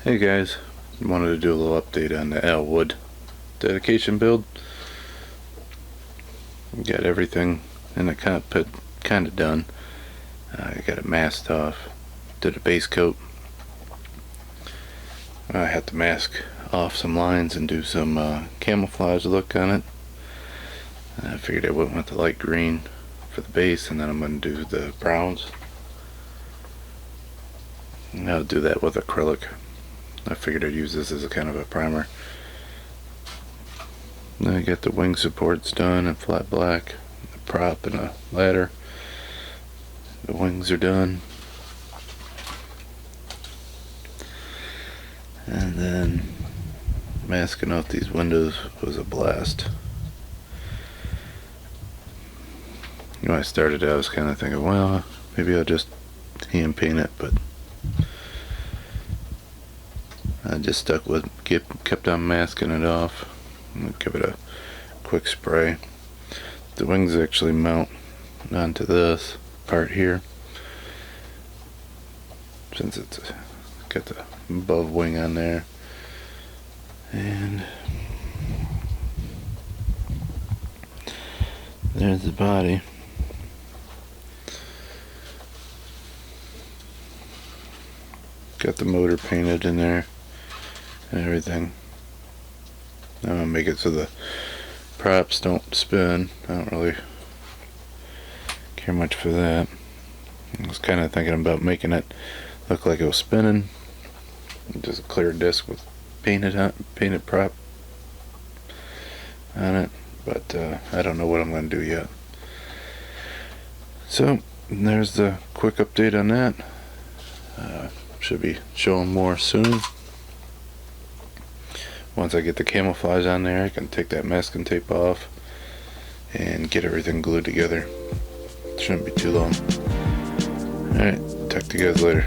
Hey guys, wanted to do a little update on the Elwood dedication build. Got everything in the cockpit kind of done. I got it masked off, did a base coat. I had to mask off some lines and do some camouflage look on it. I figured I went with the light green for the base, and then I'm going to do the browns. And I'll do that with acrylic. I figured I'd use this as a kind of a primer. Then I got the wing supports done in flat black, a prop and a ladder. The wings are done. And then masking off these windows was a blast. When I started I was kind of thinking, well, maybe I'll just hand paint it, but I just stuck with, kept on masking it off. And give it a quick spray. The wings actually mount onto this part here, since it's got the above wing on there. And there's the body. Got the motor painted in there and everything. I'm gonna make it so the props don't spin. I don't really care much for that. I was kind of thinking about making it look like it was spinning. Just a clear disc with painted prop on it, but I don't know what I'm gonna do yet. So there's the quick update on that. Should be showing more soon. Once I get the camouflage on there, I can take that masking tape off and get everything glued together. Shouldn't be too long. Alright, talk to you guys later.